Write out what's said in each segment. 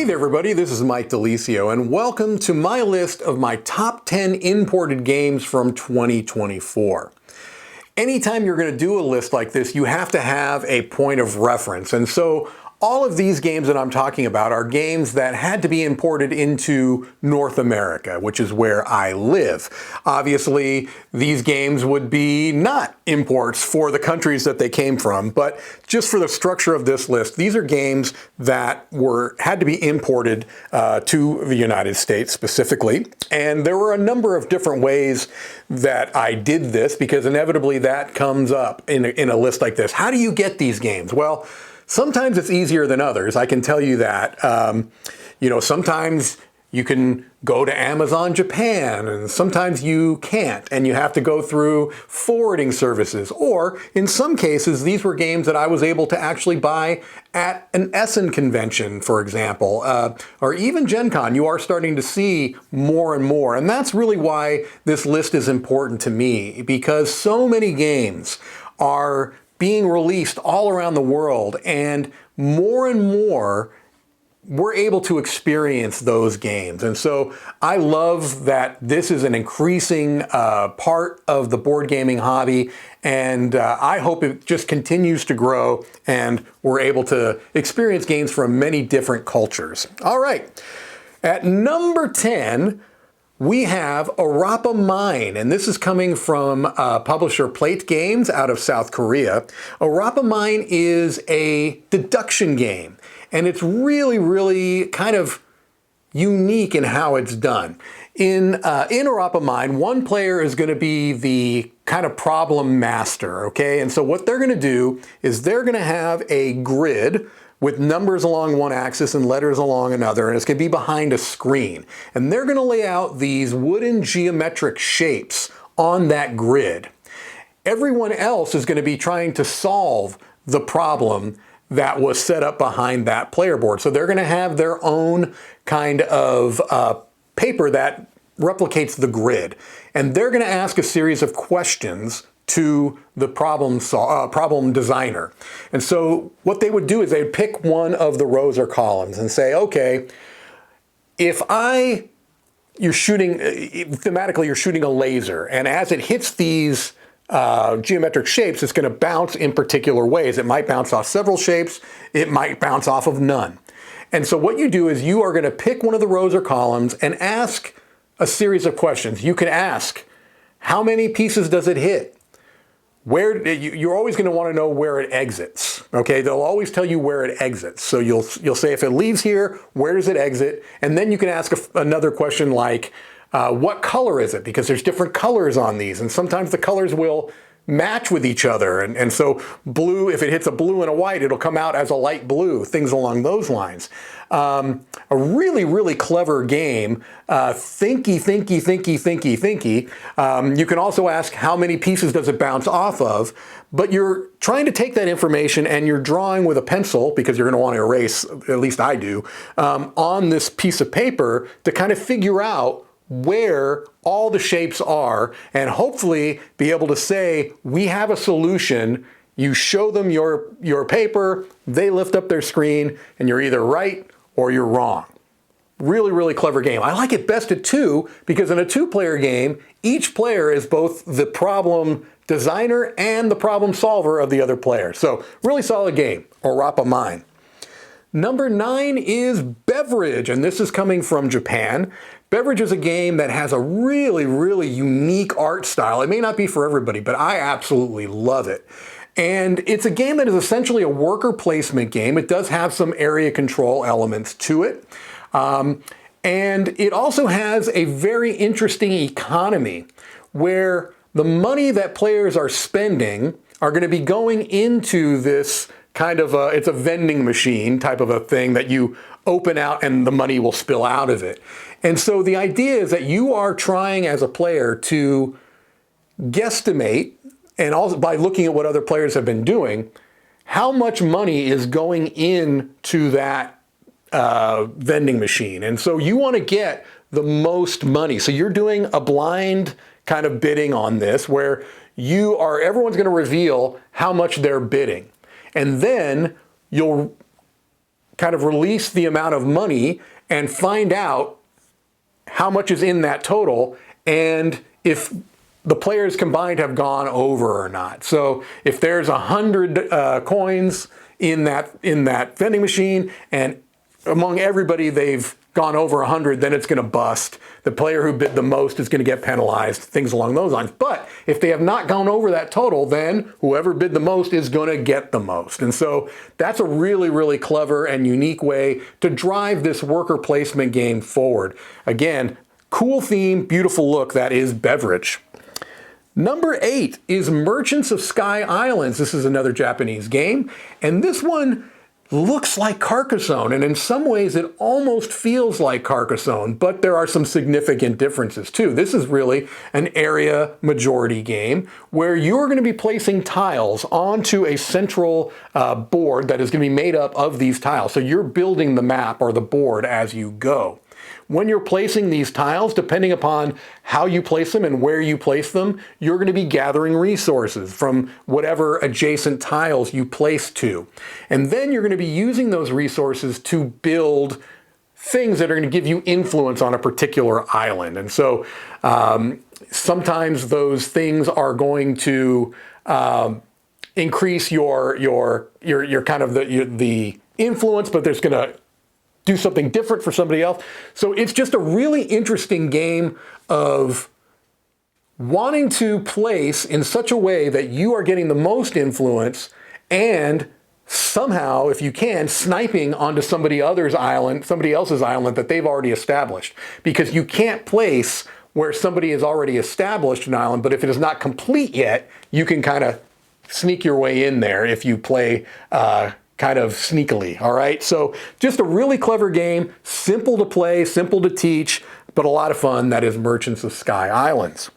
Hey there everybody, this is Mike DiLisio and welcome to my list of my top 10 imported games from 2024. Anytime you're going to do a list like this, you have to have a point of reference. And so all of these games that I'm talking about are games that had to be imported into North America, which is where I live. Obviously, these games would be not imports for the countries that they came from, but just for the structure of this list, these are games that had to be imported to the United States specifically. And there were a number of different ways that I did this, because inevitably that comes up in a list like this. How do you get these games? Well, sometimes it's easier than others, I can tell you that. Sometimes you can go to Amazon Japan, and sometimes you can't, and you have to go through forwarding services. Or, in some cases, these were games that I was able to actually buy at an Essen convention, for example, or even Gen Con. You are starting to see more and more, and that's really why this list is important to me, because so many games are being released all around the world, and more we're able to experience those games. And so I love that this is an increasing part of the board gaming hobby, and I hope it just continues to grow and we're able to experience games from many different cultures. All right, at number 10, we have Arapa Mine, and this is coming from publisher Plate Games out of South Korea. Arapa Mine is a deduction game, and it's really kind of unique in how it's done. In Arapa Mine, one player is going to be the kind of problem master, okay? And so what they're going to do is they're going to have a grid with numbers along one axis and letters along another, and it's going to be behind a screen. And they're going to lay out these wooden geometric shapes on that grid. Everyone else is going to be trying to solve the problem that was set up behind that player board. So they're going to have their own kind of paper that replicates the grid. And they're going to ask a series of questions to the problem designer. And so what they would do is they'd pick one of the rows or columns and say, okay, thematically you're shooting a laser, and as it hits these geometric shapes, it's going to bounce in particular ways. It might bounce off several shapes, it might bounce off of none. And so what you do is you are going to pick one of the rows or columns and ask a series of questions. You can ask, how many pieces does it hit? You're always going to want to know where it exits. Okay, they'll always tell you where it exits. So you'll say, if it leaves here, where does it exit? And then you can ask another question like, what color is it? Because there's different colors on these, and sometimes the colors will match with each other. And so blue, if it hits a blue and a white, it'll come out as a light blue, things along those lines. A really clever game. Thinky. You can also ask, how many pieces does it bounce off of? But you're trying to take that information and you're drawing with a pencil, because you're going to want to erase, at least I do, on this piece of paper to kind of figure out where all the shapes are, and hopefully be able to say, we have a solution. You show them your paper, they lift up their screen, and you're either right or you're wrong. Really clever game. I like it best at 2, because in a 2-player game, each player is both the problem designer and the problem solver of the other player. So really solid game, Arapa Mine. Number 9 is Beverage, and this is coming from Japan. Beverage is a game that has a really unique art style. It may not be for everybody, but I absolutely love it. And it's a game that is essentially a worker placement game. It does have some area control elements to it. And it also has a very interesting economy where the money that players are spending are going to be going into this kind of it's a vending machine type of a thing that you open out and the money will spill out of it. And so the idea is that you are trying as a player to guesstimate, and also by looking at what other players have been doing, how much money is going into that vending machine. And so you want to get the most money. So you're doing a blind kind of bidding on this, where everyone's going to reveal how much they're bidding. And then you'll kind of release the amount of money and find out how much is in that total and if the players combined have gone over or not. So if there's 100 coins in that vending machine and among everybody they've gone over 100, then it's going to bust. The player who bid the most is going to get penalized, things along those lines. But if they have not gone over that total, then whoever bid the most is going to get the most. And so that's a really, really clever and unique way to drive this worker placement game forward. Again, cool theme, beautiful look, that is beverage. Number 8 is Merchants of Sky Islands. This is another Japanese game, and this one looks like Carcassonne, and in some ways it almost feels like Carcassonne, but there are some significant differences too. This is really an area majority game where you're going to be placing tiles onto a central board that is going to be made up of these tiles. So you're building the map or the board as you go. When you're placing these tiles, depending upon how you place them and where you place them, you're going to be gathering resources from whatever adjacent tiles you place to. And then you're going to be using those resources to build things that are going to give you influence on a particular island. And so sometimes those things are going to increase your kind of the influence, but there's going to do something different for somebody else. So it's just a really interesting game of wanting to place in such a way that you are getting the most influence and somehow, if you can, sniping onto somebody else's island that they've already established. Because you can't place where somebody has already established an island, but if it is not complete yet, you can kind of sneak your way in there if you play kind of sneakily, all right? So just a really clever game, simple to play, simple to teach, but a lot of fun. That is Merchants of Sky Islands.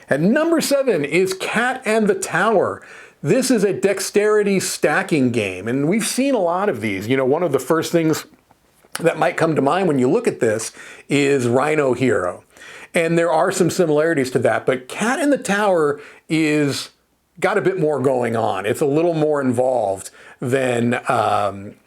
And number 7 is Cat and the Tower. This is a dexterity stacking game, and we've seen a lot of these. You know, one of the first things that might come to mind when you look at this is Rhino Hero. And there are some similarities to that, but Cat and the Tower is got a bit more going on. It's a little more involved than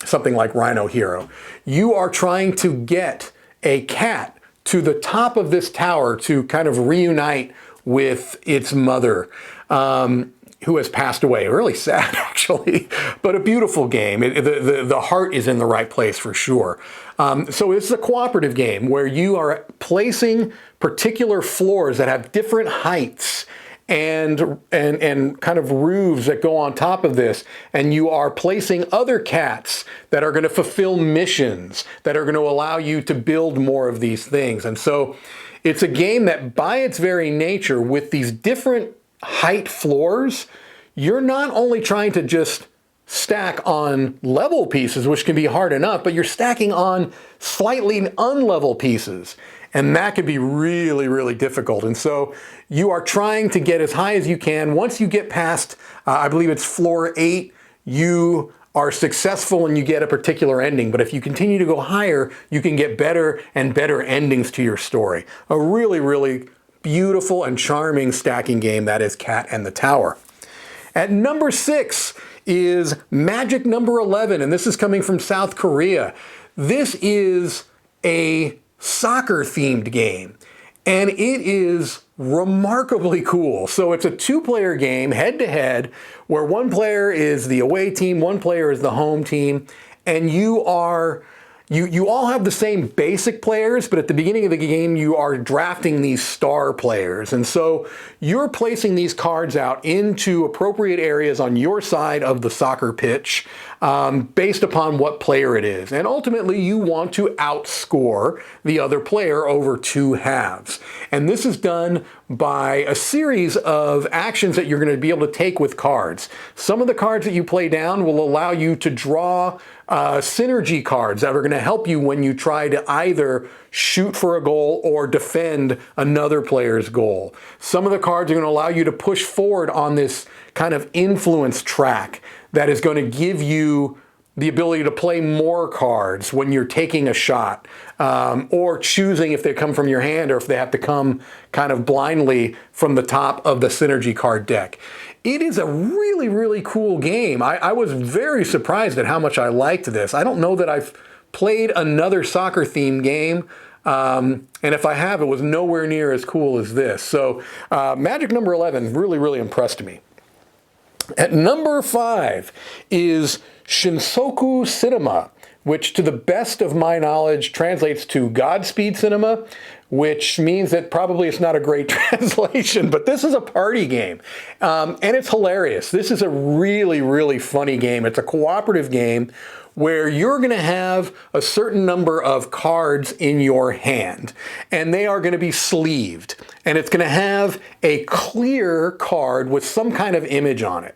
something like Rhino Hero. You are trying to get a cat to the top of this tower to kind of reunite with its mother, who has passed away. Really sad, actually, but a beautiful game. The heart is in the right place for sure. So it's a cooperative game where you are placing particular floors that have different heights and kind of roofs that go on top of this, and you are placing other cats that are going to fulfill missions that are going to allow you to build more of these things. And so it's a game that by its very nature, with these different height floors, you're not only trying to just stack on level pieces, which can be hard enough, but you're stacking on slightly unlevel pieces. And that can be really, really difficult. And so you are trying to get as high as you can. Once you get past, I believe it's floor 8, you are successful and you get a particular ending. But if you continue to go higher, you can get better and better endings to your story. A really, really beautiful and charming stacking game, that is Cat and the Tower. At number 6 is Magic number 11, and this is coming from South Korea. This is a soccer-themed game, and it is remarkably cool. So it's a 2-player game, head-to-head, where one player is the away team, one player is the home team, and you all have the same basic players, but at the beginning of the game, you are drafting these star players. And so you're placing these cards out into appropriate areas on your side of the soccer pitch based upon what player it is. And ultimately, you want to outscore the other player over 2 halves. And this is done by a series of actions that you're going to be able to take with cards. Some of the cards that you play down will allow you to draw synergy cards that are going to help you when you try to either shoot for a goal or defend another player's goal. Some of the cards are going to allow you to push forward on this kind of influence track that is going to give you the ability to play more cards when you're taking a shot, or choosing if they come from your hand or if they have to come kind of blindly from the top of the synergy card deck. It is a really, really cool game. I was very surprised at how much I liked this. I don't know that I've played another soccer-themed game, and if I have, it was nowhere near as cool as this. So Magic number 11 really, really impressed me. At number 5 is Shinsoku Cinema, which to the best of my knowledge translates to Godspeed Cinema, which means that probably it's not a great translation, but this is a party game. And it's hilarious. This is a really, really funny game. It's a cooperative game where you're going to have a certain number of cards in your hand, and they are going to be sleeved. And it's going to have a clear card with some kind of image on it.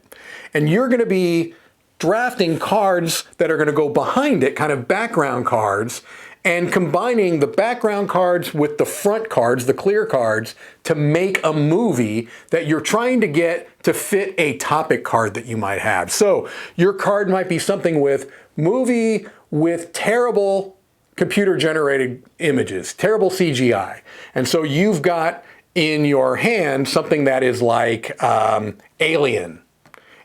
And you're going to be drafting cards that are going to go behind it, kind of background cards, and combining the background cards with the front cards, the clear cards, to make a movie that you're trying to get to fit a topic card that you might have. So your card might be something with movie with terrible computer-generated images, terrible CGI. And so you've got in your hand something that is like Alien.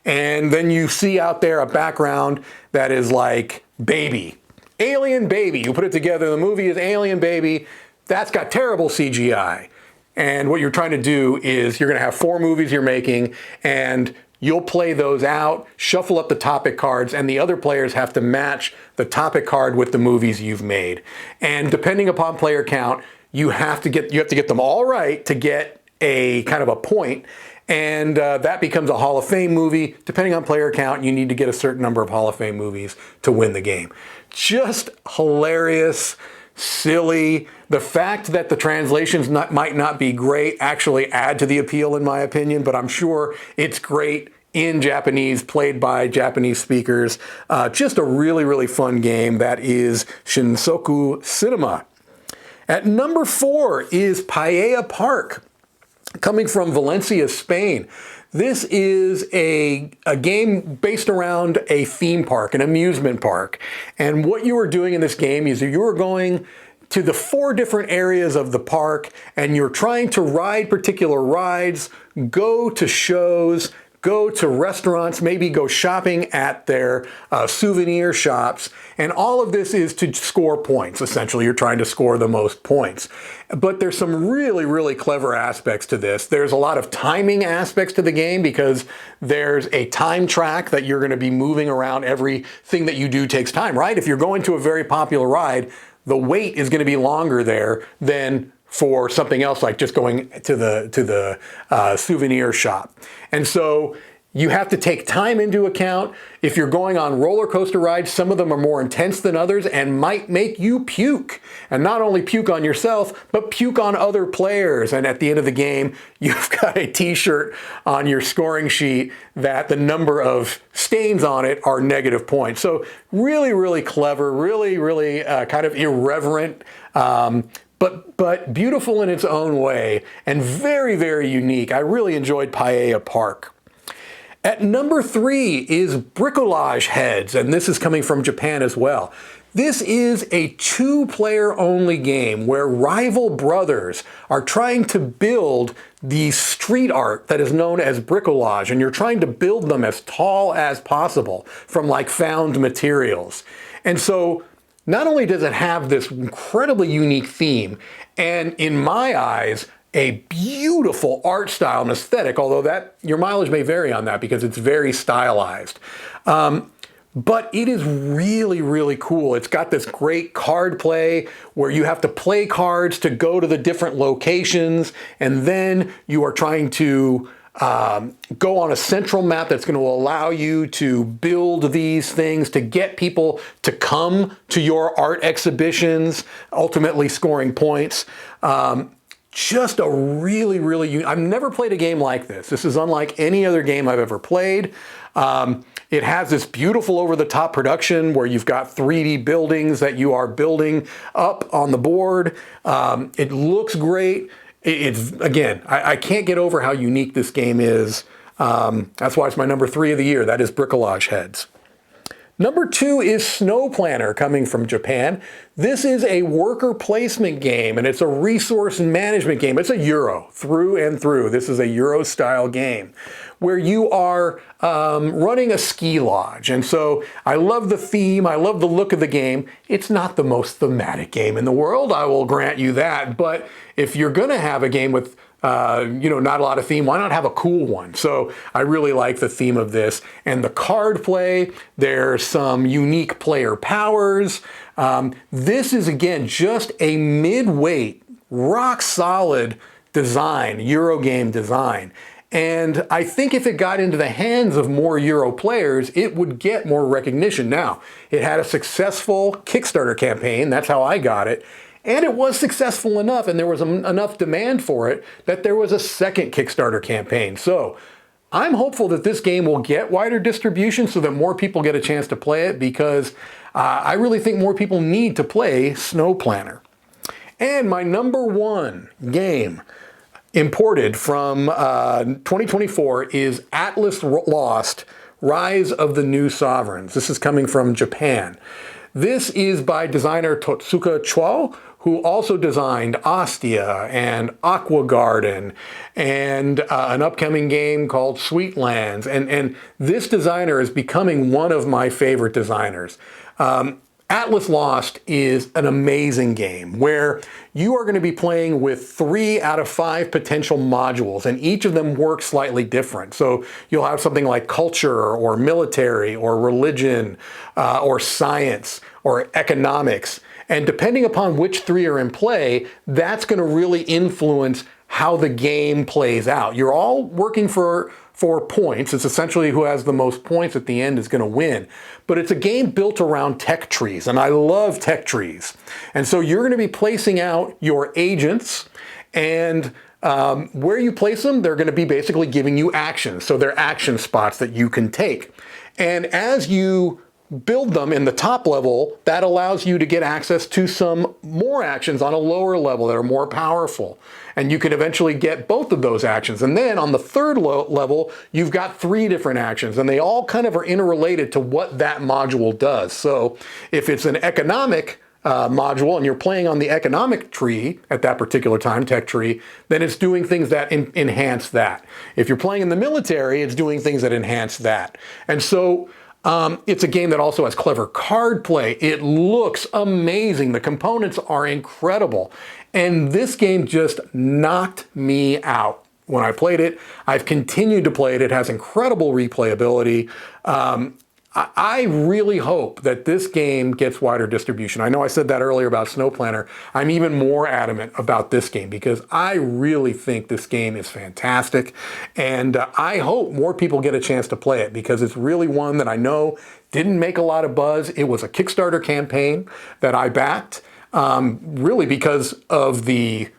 And then you see out there a background that is like Baby. Alien Baby. You put it together, the movie is Alien Baby. That's got terrible CGI. And what you're trying to do is you're going to have 4 movies you're making, and you'll play those out, shuffle up the topic cards, and the other players have to match the topic card with the movies you've made. And depending upon player count, you have to get them all right to get a kind of a point. And that becomes a Hall of Fame movie. Depending on player count, you need to get a certain number of Hall of Fame movies to win the game. Just hilarious, silly. The fact that the translations might not be great actually add to the appeal, in my opinion, but I'm sure it's great in Japanese, played by Japanese speakers. Just a really, really fun game. That is Shinsoku Cinema. At number 4 is Paella Park, coming from Valencia, Spain. This is a game based around a theme park, an amusement park. And what you are doing in this game is you are going to the 4 different areas of the park, and you're trying to ride particular rides, go to shows, go to restaurants, maybe go shopping at their souvenir shops. And all of this is to score points. Essentially, you're trying to score the most points. But there's some really, really clever aspects to this. There's a lot of timing aspects to the game because there's a time track that you're going to be moving around. Everything that you do takes time, right? If you're going to a very popular ride, the wait is going to be longer there than for something else like just going to the souvenir shop. And so you have to take time into account. If you're going on roller coaster rides, some of them are more intense than others and might make you puke. And not only puke on yourself, but puke on other players. And at the end of the game, you've got a t-shirt on your scoring sheet that the number of stains on it are negative points. So really, really clever, really, really kind of irreverent, but beautiful in its own way and very, very unique. I really enjoyed Paella Park. At number 3 is Bricolage Heads, and this is coming from Japan as well. This is a 2-player only game where rival brothers are trying to build the street art that is known as bricolage, and you're trying to build them as tall as possible from like found materials. And so not only does it have this incredibly unique theme, and in my eyes, a beautiful art style and aesthetic, although that your mileage may vary on that because it's very stylized. But it is really, really cool. It's got this great card play where you have to play cards to go to the different locations, and then you are trying to go on a central map that's going to allow you to build these things to get people to come to your art exhibitions, ultimately scoring points. Just a really, really I've never played a game like this. This is unlike any other game I've ever played. It has this beautiful over-the-top production where you've got 3D buildings that you are building up on the board. It looks great. It's again, I can't get over how unique this game is. That's why it's my number 3 of the year. That is Bricolage Heads. Number 2 is Snow Planner, coming from Japan. This is a worker placement game, and it's a resource management game. It's a Euro through and through. This is a Euro-style game where you are running a ski lodge. And so I love the theme. I love the look of the game. It's not the most thematic game in the world, I will grant you that. But if you're going to have a game with not a lot of theme, why not have a cool one? So I really like the theme of this. And the card play, there's some unique player powers. This is, again, just a mid-weight, rock-solid design, Eurogame design. And I think if it got into the hands of more Euro players, it would get more recognition. Now, it had a successful Kickstarter campaign. That's how I got it. And it was successful enough, and there was enough demand for it, that there was a second Kickstarter campaign. So I'm hopeful that this game will get wider distribution so that more people get a chance to play it, because I really think more people need to play Snow Planner. And my number 1 game imported from 2024 is Atlas Lost: Rise of the New Sovereigns. This is coming from Japan. This is by designer Totsuka Chuo, who also designed Ostia and Aqua Garden and an upcoming game called Sweetlands. And this designer is becoming one of my favorite designers. Atlas Lost is an amazing game where you are going to be playing with 3 out of 5 potential modules, and each of them works slightly different. So you'll have something like culture or military or religion or science or economics. And depending upon which 3 are in play, that's going to really influence how the game plays out. You're all working for points. It's essentially who has the most points at the end is going to win. But it's a game built around tech trees, and I love tech trees. And so you're going to be placing out your agents, and where you place them, they're going to be basically giving you actions. So they're action spots that you can take. And as you build them in the top level, that allows you to get access to some more actions on a lower level that are more powerful. And you can eventually get both of those actions. And then on the third level, you've got 3 different actions, and they all kind of are interrelated to what that module does. So if it's an economic module and you're playing on the economic tree at that particular time, tech tree, then it's doing things that enhance that. If you're playing in the military, it's doing things that enhance that. And so it's a game that also has clever card play. It looks amazing. The components are incredible. And this game just knocked me out when I played it. I've continued to play it. It has incredible replayability. I really hope that this game gets wider distribution. I know I said that earlier about Snow Planner. I'm even more adamant about this game because I really think this game is fantastic. And I hope more people get a chance to play it because it's really one that I know didn't make a lot of buzz. It was a Kickstarter campaign that I backed, really because of the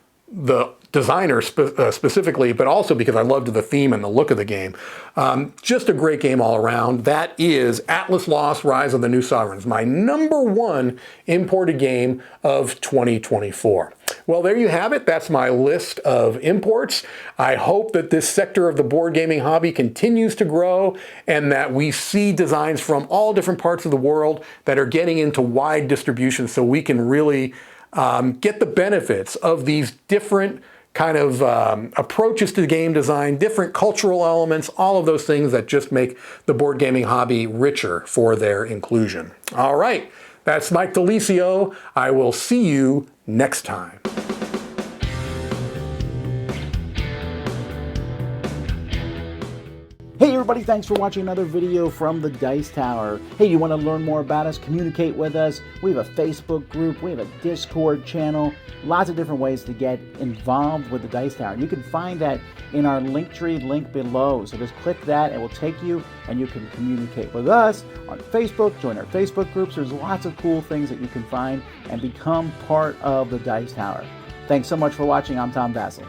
designer specifically, but also because I loved the theme and the look of the game. Just a great game all around. That is Atlas Lost: Rise of the New Sovereigns, my number 1 imported game of 2024. Well, there you have it. That's my list of imports. I hope that this sector of the board gaming hobby continues to grow and that we see designs from all different parts of the world that are getting into wide distribution so we can really get the benefits of these different kind of approaches to game design, different cultural elements, all of those things that just make the board gaming hobby richer for their inclusion. All right, that's Mike DiLisio. I will see you next time. Hey everybody, thanks for watching another video from the Dice Tower. Hey, you want to learn more about us, communicate with us? We have a Facebook group, we have a Discord channel, lots of different ways to get involved with the Dice Tower. You can find that in our Linktree link below. So just click that, it will take you and you can communicate with us on Facebook, join our Facebook groups. There's lots of cool things that you can find and become part of the Dice Tower. Thanks so much for watching. I'm Tom Vasel.